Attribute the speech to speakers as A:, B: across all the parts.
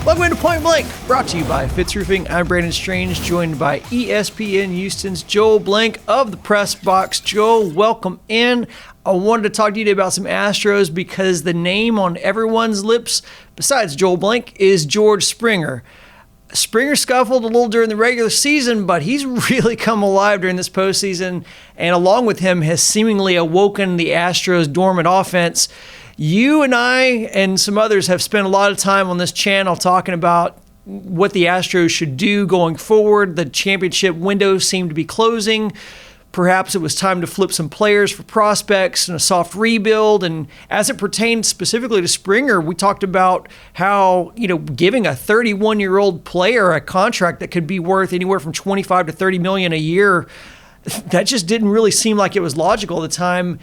A: Welcome into Point Blank, brought to you by Fitz Roofing. I'm Brandon Strange, joined by ESPN Houston's Joel Blank of the Press Box. Joel, welcome in. I wanted to talk to you today about some Astros because the name on everyone's lips, besides Joel Blank, is George Springer. Springer scuffled a little during the regular season, but he's really come alive during this postseason, and along with him has seemingly awoken the Astros' dormant offense. You and I and some others have spent a lot of time on this channel talking about what the Astros should do going forward. The championship window seemed to be closing. Perhaps it was time to flip some players for prospects and a soft rebuild. And as it pertains specifically to Springer, we talked about how, giving a 31-year-old player a contract that could be worth anywhere from $25 to $30 million a year, that just didn't really seem like it was logical at the time.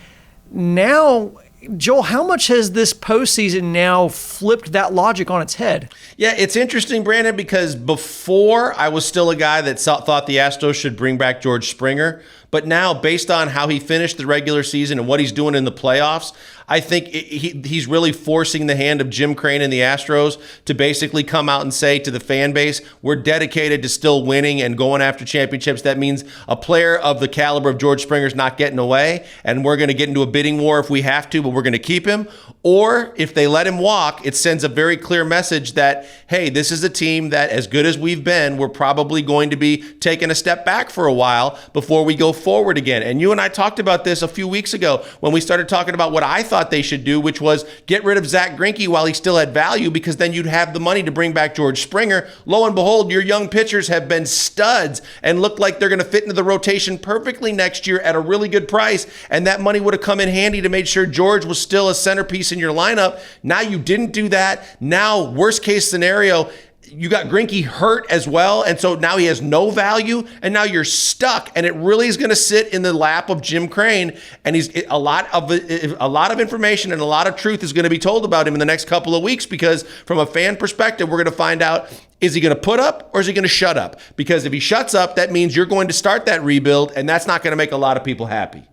A: Now, Joel, how much has this postseason now flipped that logic on its head?
B: Yeah, it's interesting, Brandon, because before I was still a guy that thought the Astros should bring back George Springer. But now, based on how he finished the regular season and what he's doing in the playoffs, I think he's really forcing the hand of Jim Crane and the Astros to basically come out and say to the fan base, we're dedicated to still winning and going after championships. That means a player of the caliber of George Springer is not getting away, and we're going to get into a bidding war if we have to, but we're going to keep him. Or if they let him walk, it sends a very clear message that, hey, this is a team that, as good as we've been, we're probably going to be taking a step back for a while before we go forward again. And you and I talked about this a few weeks ago when we started talking about what I thought they should do, which was get rid of Zach Greinke while he still had value, because then you'd have the money to bring back George Springer. Lo and behold, your young pitchers have been studs and look like they're going to fit into the rotation perfectly next year at a really good price. And that money would have come in handy to make sure George was still a centerpiece in your lineup. Now you didn't do that. Now, worst case scenario, you got Greinke hurt as well, and so now he has no value, and now you're stuck, and it really is going to sit in the lap of Jim Crane, and a lot of information and a lot of truth is going to be told about him in the next couple of weeks, because from a fan perspective, we're going to find out, is he going to put up or is he going to shut up? Because if he shuts up, that means you're going to start that rebuild, and that's not going to make a lot of people happy.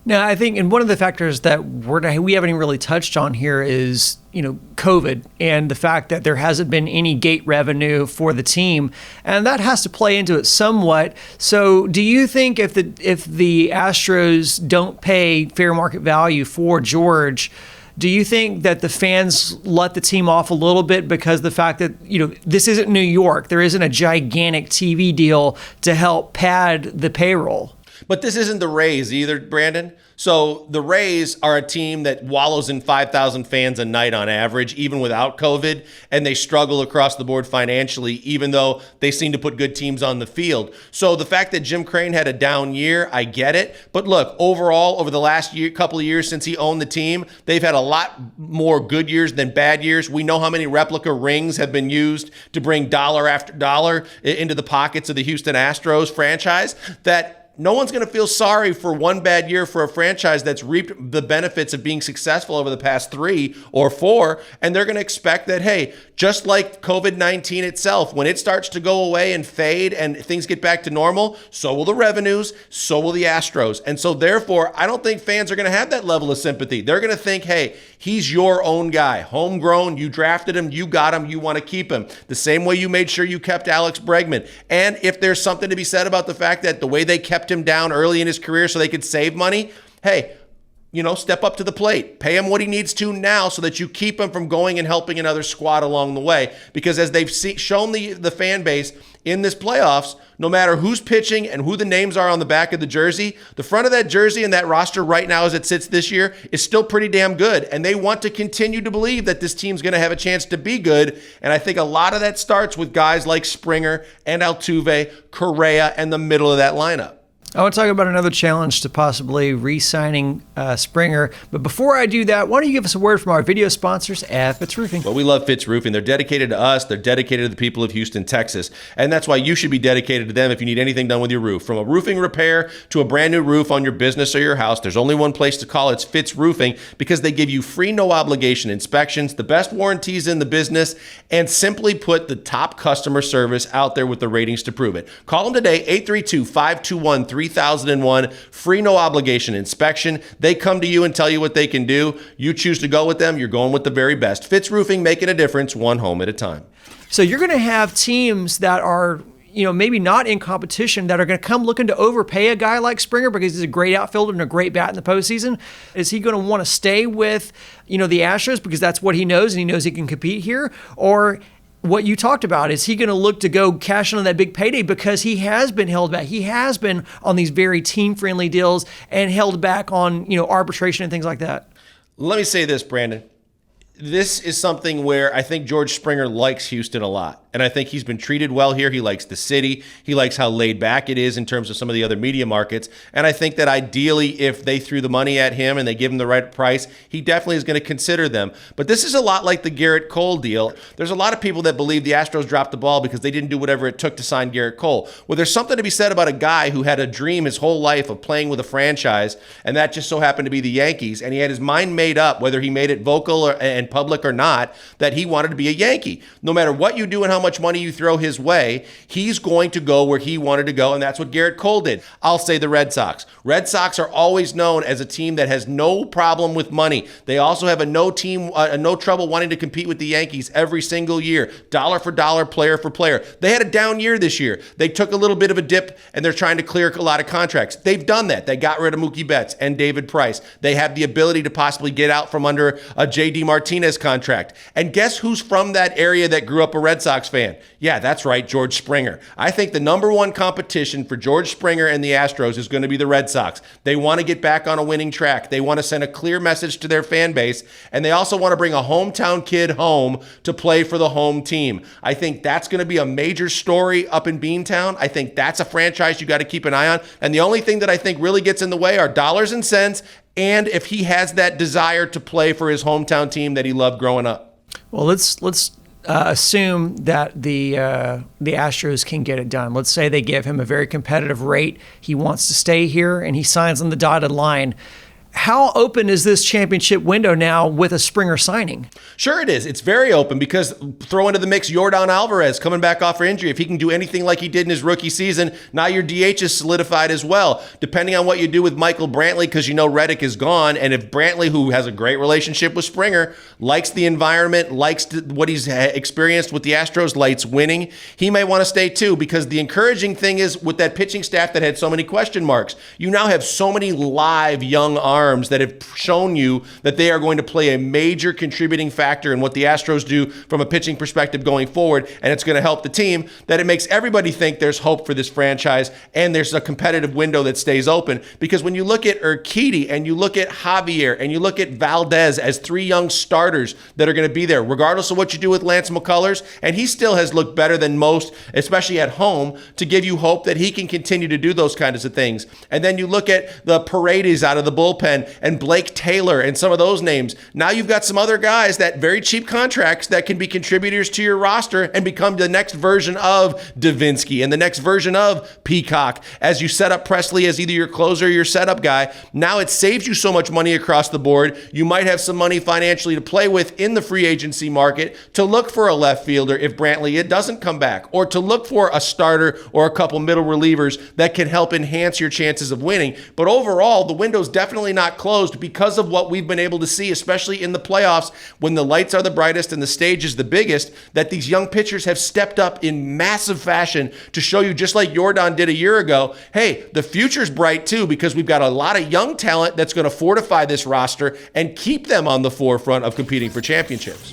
A: Now, I think, and one of the factors that we haven't even really touched on here is, COVID and the fact that there hasn't been any gate revenue for the team, and that has to play into it somewhat. So, do you think if the Astros don't pay fair market value for George, do you think that the fans let the team off a little bit because the fact that, this isn't New York, there isn't a gigantic TV deal to help pad the payroll?
B: But this isn't the Rays either, Brandon. So the Rays are a team that wallows in 5,000 fans a night on average, even without COVID, and they struggle across the board financially, even though they seem to put good teams on the field. So the fact that Jim Crane had a down year, I get it. But look, overall, over the last couple of years since he owned the team, they've had a lot more good years than bad years. We know how many replica rings have been used to bring dollar after dollar into the pockets of the Houston Astros franchise, that no one's going to feel sorry for one bad year for a franchise that's reaped the benefits of being successful over the past 3 or 4. And they're going to expect that, hey, just like COVID-19 itself, when it starts to go away and fade and things get back to normal, so will the revenues, so will the Astros. And so therefore, I don't think fans are going to have that level of sympathy. They're going to think, hey, he's your own guy, homegrown, you drafted him, you got him, you want to keep him. The same way you made sure you kept Alex Bregman. And if there's something to be said about the fact that the way they kept him down early in his career so they could save money, hey, step up to the plate. Pay him what he needs to now so that you keep him from going and helping another squad along the way. Because as they've shown the fan base in this playoffs, no matter who's pitching and who the names are on the back of the jersey, the front of that jersey and that roster right now as it sits this year is still pretty damn good. And they want to continue to believe that this team's going to have a chance to be good. And I think a lot of that starts with guys like Springer and Altuve, Correa, and the middle of that lineup.
A: I want to talk about another challenge to possibly re-signing Springer. But before I do that, why don't you give us a word from our video sponsors at Fitz Roofing?
B: Well, we love Fitz Roofing. They're dedicated to us. They're dedicated to the people of Houston, Texas. And that's why you should be dedicated to them if you need anything done with your roof. From a roofing repair to a brand new roof on your business or your house, there's only one place to call. It's Fitz Roofing, because they give you free, no obligation inspections, the best warranties in the business, and simply put, the top customer service out there with the ratings to prove it. Call them today, 832-521-3700. 3001, free no obligation inspection. They come to you and tell you what they can do. You choose to go with them. You're going with the very best. Fitz Roofing, making a difference, one home at a time.
A: So you're going to have teams that are, maybe not in competition that are going to come looking to overpay a guy like Springer because he's a great outfielder and a great bat in the postseason. Is he going to want to stay with, the Astros because that's what he knows and he knows he can compete here? Or what you talked about, is he going to look to go cash in on that big payday because he has been held back? He has been on these very team-friendly deals and held back on, arbitration and things like that.
B: Let me say this, Brandon. This is something where I think George Springer likes Houston a lot. And I think he's been treated well here. He likes the city. He likes how laid back it is in terms of some of the other media markets. And I think that ideally, if they threw the money at him and they give him the right price, he definitely is going to consider them. But this is a lot like the Garrett Cole deal. There's a lot of people that believe the Astros dropped the ball because they didn't do whatever it took to sign Garrett Cole. Well, there's something to be said about a guy who had a dream his whole life of playing with a franchise, and that just so happened to be the Yankees. And he had his mind made up, whether he made it vocal and public or not, that he wanted to be a Yankee. No matter what you do and how much money you throw his way, he's going to go where he wanted to go, and that's what Garrett Cole did. I'll say the Red Sox. Red Sox are always known as a team that has no problem with money. They also have no trouble wanting to compete with the Yankees every single year, dollar for dollar, player for player. They had a down year this year. They took a little bit of a dip, and they're trying to clear a lot of contracts. They've done that. They got rid of Mookie Betts and David Price. They have the ability to possibly get out from under a J.D. Martinez contract. And guess who's from that area that grew up a Red Sox fan? Yeah, that's right, George Springer. I think the number one competition for George Springer and the Astros is going to be the Red Sox. They want to get back on a winning track. They want to send a clear message to their fan base, and they also want to bring a hometown kid home to play for the home team. I think that's going to be a major story up in Beantown. I think that's a franchise you got to keep an eye on. And the only thing that I think really gets in the way are dollars and cents, and if he has that desire to play for his hometown team that he loved growing up.
A: Well, let's assume that the Astros can get it done. Let's say they give him a very competitive rate. He wants to stay here, and he signs on the dotted line. How open is this championship window now with a Springer signing?
B: Sure it is. It's very open because throw into the mix Yordan Alvarez coming back off for injury. If he can do anything like he did in his rookie season, now your DH is solidified as well. Depending on what you do with Michael Brantley, because Reddick is gone, and if Brantley, who has a great relationship with Springer, likes the environment, likes what he's experienced with the Astros, likes winning, he may want to stay too, because the encouraging thing is with that pitching staff that had so many question marks, you now have so many live young arms that have shown you that they are going to play a major contributing factor in what the Astros do from a pitching perspective going forward, and it's going to help the team, that it makes everybody think there's hope for this franchise and there's a competitive window that stays open. Because when you look at Urquidy and you look at Javier and you look at Valdez as three young starters that are going to be there, regardless of what you do with Lance McCullers, and he still has looked better than most, especially at home, to give you hope that he can continue to do those kinds of things. And then you look at the Paredes out of the bullpen and Blake Taylor and some of those names. Now you've got some other guys that very cheap contracts that can be contributors to your roster and become the next version of Davinsky and the next version of Peacock as you set up Presley as either your closer or your setup guy. Now it saves you so much money across the board. You might have some money financially to play with in the free agency market to look for a left fielder if Brantley it doesn't come back, or to look for a starter or a couple middle relievers that can help enhance your chances of winning. But overall, the window's definitely not closed because of what we've been able to see, especially in the playoffs when the lights are the brightest and the stage is the biggest, that these young pitchers have stepped up in massive fashion to show you, just like Yordan did a year ago, hey, the future's bright too, because we've got a lot of young talent that's going to fortify this roster and keep them on the forefront of competing for championships.